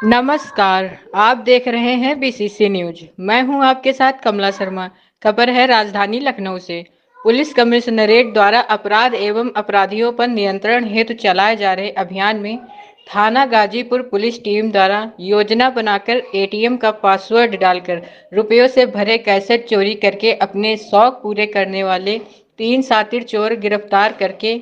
नमस्कार, आप देख रहे हैं बीसीसी न्यूज। मैं हूं आपके साथ कमला शर्मा। खबर है राजधानी लखनऊ से। पुलिस कमिश्नरेट द्वारा अपराध एवं अपराधियों पर नियंत्रण हेतु चलाए जा रहे अभियान में थाना गाजीपुर पुलिस टीम द्वारा योजना बनाकर एटीएम का पासवर्ड डालकर रुपयों से भरे कैसेट चोरी करके अपने शौक पूरे करने वाले 3 शातिर चोर गिरफ्तार करके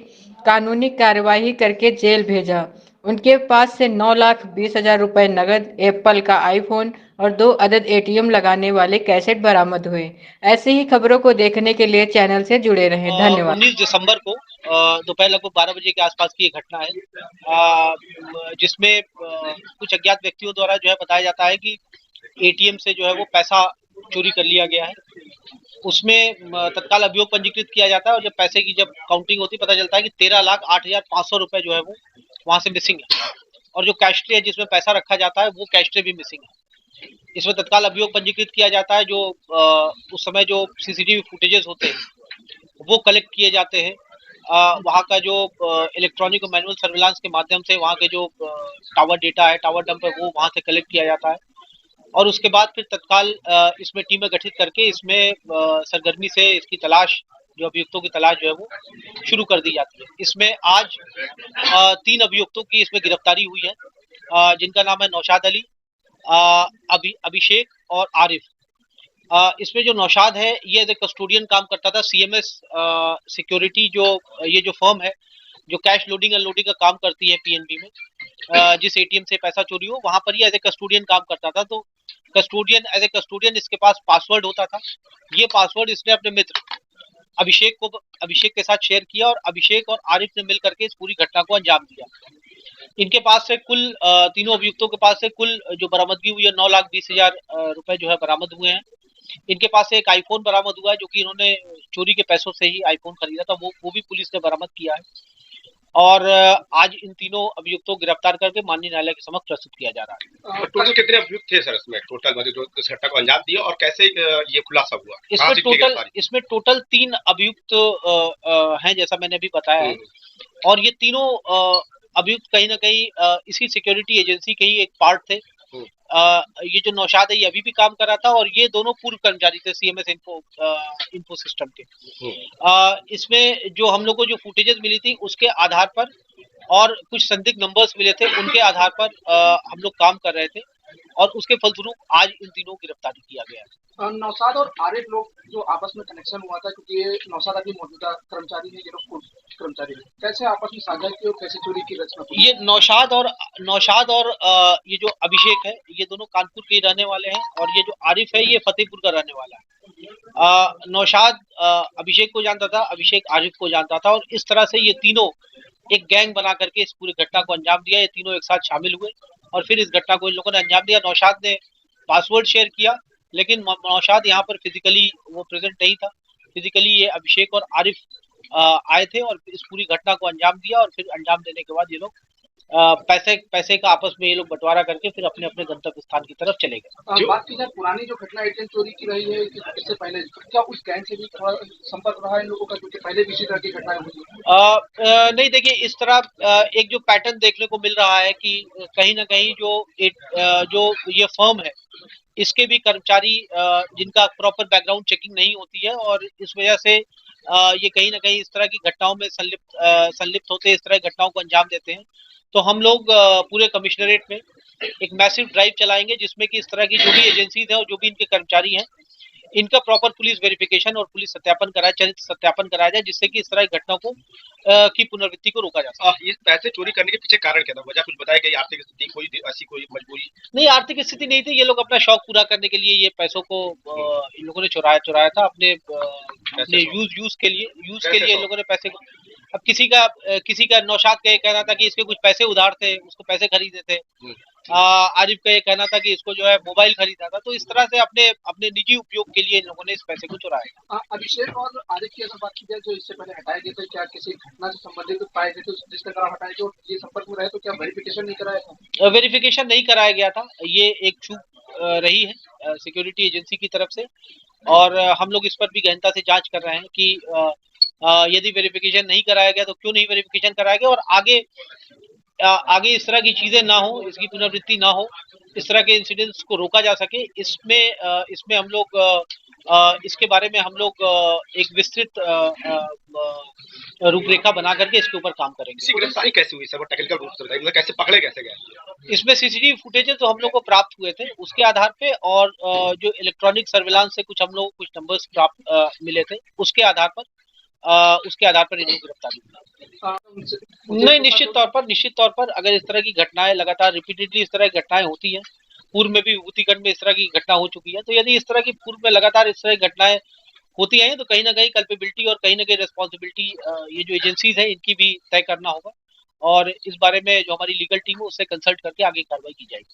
कानूनी कार्यवाही करके जेल भेजा। उनके पास से 9,20,000 रुपए नगद, एप्पल का आईफोन और 2 अदद एटीएम लगाने वाले कैसेट बरामद हुए। ऐसी ही खबरों को देखने के लिए चैनल से जुड़े रहें। धन्यवाद। 19 दिसंबर को दोपहर लगभग 12 बजे के आसपास की ये घटना है, जिसमें कुछ अज्ञात व्यक्तियों द्वारा जो है बताया जाता है कि एटीएम से जो है वो पैसा चोरी कर लिया गया है। उसमें तत्काल अभियोग पंजीकृत किया जाता है और जब पैसे की जब काउंटिंग होती है पता चलता है कि 13,08,500 रुपए जो है वो वहां से मिसिंग है और जो कैश ट्रे है जिसमें पैसा रखा जाता है वो कैश ट्रे भी मिसिंग है। इसमें तत्काल अभियोग पंजीकृत किया जाता है। जो उस समय जो सीसीटीवी फुटेजेस होते हैं वो कलेक्ट किए जाते हैं। वहाँ का जो इलेक्ट्रॉनिक और मैनुअल सर्विलांस के माध्यम से वहाँ के जो टावर डेटा है, टावर डंप है, वो वहाँ से कलेक्ट किया जाता है और उसके बाद फिर तत्काल इसमें टीमें गठित करके इसमें सरगर्मी से इसकी तलाश, जो अभियुक्तों की तलाश जो है वो शुरू कर दी जाती है। इसमें आज 3 अभियुक्तों की इसमें गिरफ्तारी हुई है, जिनका नाम है नौशाद अली, अभिषेक और आरिफ। इसमें जो नौशाद है ये एज ए कस्टोडियन काम करता था। सीएमएस सिक्योरिटी जो ये जो फर्म है जो कैश लोडिंग अनलोडिंग का काम करती है पीएनबी में, जिस एटीएम से पैसा चोरी हो वहां पर ये एज ए कस्टोडियन काम करता था। तो कस्टोडियन एज ए कस्टोडियन इसके पास पासवर्ड होता था। ये पासवर्ड इसने अपने मित्र अभिषेक के साथ शेयर किया और अभिषेक और आरिफ ने मिल करके इस पूरी घटना को अंजाम दिया। इनके पास से कुल तीनों अभियुक्तों के पास से कुल जो बरामदगी हुई है 9,20,000 रुपए जो है बरामद हुए हैं। इनके पास से एक आईफोन बरामद हुआ है, जो कि इन्होंने चोरी के पैसों से ही आईफोन खरीदा था, वो भी पुलिस ने बरामद किया है और आज इन तीनों अभियुक्तों को गिरफ्तार करके माननीय न्यायालय के समक्ष प्रस्तुत किया जा रहा है। टोटल कितने अभियुक्त थे सर इसमें, टोटल मतलब जो इस घटना को अंजाम दिया और कैसे ये खुलासा हुआ? इसमें टोटल 3 अभियुक्त हैं, जैसा मैंने अभी बताया है। और ये तीनों अभियुक्त कहीं ना कहीं इसी सिक्योरिटी एजेंसी के ही एक पार्ट थे। ये जो नौशाद है ये अभी भी काम कर रहा था और ये दोनों पूर्व कर्मचारी थे सीएमएस इन्फो सिस्टम के। इसमें जो हम लोग को जो फुटेजेस मिली थी उसके आधार पर और कुछ संदिग्ध नंबर्स मिले थे, उनके आधार पर हम लोग काम कर रहे थे और उसके फलस्वरूप आज इन तीनों की गिरफ्तारी किया गया है। नौशाद और आरिफ लोग जो आपस में कनेक्शन हुआ था, क्योंकि ये नौशाद अभी मौजूदा कर्मचारी है, ये लोग कर्मचारी है, कैसे आपस में साझा की और कैसे चोरी की रचना? ये नौशाद और ये जो अभिषेक है ये दोनों कानपुर के रहने वाले हैं और ये जो आरिफ है ये फतेहपुर का रहने वाला है। नौशाद अभिषेक को जानता था, अभिषेक आरिफ को जानता था और इस तरह से ये तीनों एक गैंग बना करके इस पूरी घटना को अंजाम दिया। ये तीनों एक साथ शामिल हुए और फिर इस घटना को इन लोगों ने अंजाम दिया। नौशाद ने पासवर्ड शेयर किया, लेकिन नौशाद यहाँ पर फिजिकली वो प्रेजेंट नहीं था। फिजिकली ये अभिषेक और आरिफ आए थे और इस पूरी घटना को अंजाम दिया और फिर अंजाम देने के बाद ये लोग पैसे का आपस में ये लोग बंटवारा करके फिर अपने अपने गंतव्य स्थान की तरफ चले गए। बात की जाए पुरानी जो घटना एटीएम चोरी की रही है, इससे पहले क्या उस गैंग से भी थोड़ा संपर्क रहा है इन लोगों का, क्योंकि पहले भी इसी तरह की घटनाएं हुई? नहीं, देखिए इस तरह एक जो पैटर्न देखने को मिल रहा है कि कहीं ना कहीं जो ये फर्म है इसके भी कर्मचारी जिनका प्रॉपर बैकग्राउंड चेकिंग नहीं होती है और इस वजह से ये कहीं ना कहीं इस तरह की घटनाओं में संलिप्त होते हैं, इस तरह की घटनाओं को अंजाम देते हैं। तो हम लोग पूरे कमिश्नरेट में एक मैसिव ड्राइव चलाएंगे जिसमें कि इस तरह की जो भी एजेंसीज हैं और जो भी इनके कर्मचारी हैं इनका प्रॉपर पुलिस वेरिफिकेशन और पुलिस सत्यापन कराया, चरित्र सत्यापन कराया जाए, जिससे कि इस तरह की घटनाओं को की पुनरावृत्ति को रोका जा सके। ये पैसे चोरी करने के पीछे कारण क्या था? वजह कुछ बताया गया? आर्थिक स्थिति, कोई ऐसी कोई मजबूरी? नहीं, आर्थिक स्थिति नहीं थी। ये लोग अपना शौक पूरा करने के लिए ये पैसों को इन लोगों ने चुराया था अपने यूज के लिए इन लोगों ने पैसे को। अब किसी का नौशाद का ये कहना था कि इसके कुछ पैसे उधार थे, उसको पैसे खरीदे थे। आरिफ का ये कहना था कि इसको जो है मोबाइल खरीदा था। तो इस तरह से अपने निजी उपयोग के लिए इन लोगों ने इस पैसे को चुराया। अभिषेक और आरिफ की अगर बात की जाए, जो इससे पहले हटाए गए थे, क्या किसी घटना से संबंधित पाए गए थे जिसके कारण हटाए गए, ये संपर्क में रहे तो क्या वेरिफिकेशन नहीं कराया था? वेरिफिकेशन नहीं कराया गया था, ये एक चूक रही है सिक्योरिटी एजेंसी की तरफ से और हम लोग इस पर भी गहनता से जांच कर रहे हैं कि यदि वेरिफिकेशन नहीं कराया गया तो क्यों नहीं वेरिफिकेशन कराया गया और आगे आगे इस तरह की चीजें ना हो, इसकी पुनरावृत्ति ना हो, इस तरह के इंसिडेंट्स को रोका जा सके, इसमें हम लोग इसके बारे में हम लोग एक विस्तृत रूपरेखा बना करके इसके ऊपर काम करेंगे। इसकी गिरफ्तारी कैसे हुई सर? वो टेक्निकल रूप से बताइए, मतलब कैसे पकड़े कैसे गए? इसमें सीसीटीवी फुटेजेस जो हम लोग को प्राप्त हुए थे उसके आधार पे और जो इलेक्ट्रॉनिक सर्विलांस से कुछ हम लोग कुछ नंबर्स प्राप्त मिले थे उसके आधार पर इनको गिरफ्तारी हुई। नहीं, निश्चित तौर पर अगर इस तरह की घटनाएं लगातार रिपीटेडली इस तरह की घटनाएं होती हैं, पूर्व में भी विभूतिगढ़ में इस तरह की घटना हो चुकी है, तो यदि इस तरह की पूर्व में लगातार इस तरह की घटनाएं होती हैं तो कहीं ना कहीं कल्पेबिलिटी और कहीं ना कहीं रेस्पॉन्सिबिलिटी ये जो एजेंसीज है इनकी भी तय करना होगा और इस बारे में जो हमारी लीगल टीम है उससे कंसल्ट करके आगे कार्रवाई की जाएगी।